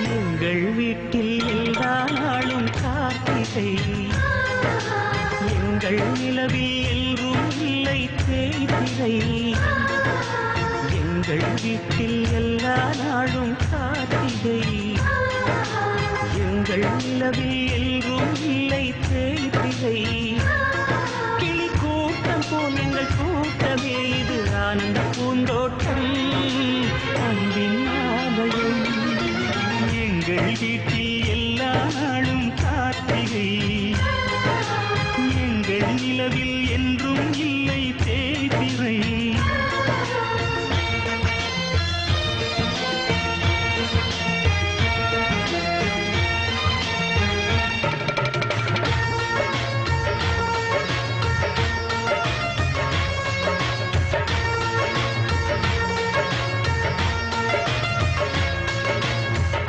எங்கள் வீட்டில் எல்லா நாளும் கார்த்திகை, எங்கள் நிலவில் எல்லோரும் இல்லை தேய்திரை. எங்கள் வீட்டில் எல்லா நாளும் கார்த்திகை, எங்கள் நிலவில் எல்லோரும் இல்லை தேய்திரை. கிளி கூட்டம் போல் எங்கள் கூட்டமே, இது ஆனந்த பூந்தோட்டம் அன்பின் ஆலயம். எங்கள் வீட்டில் எல்லா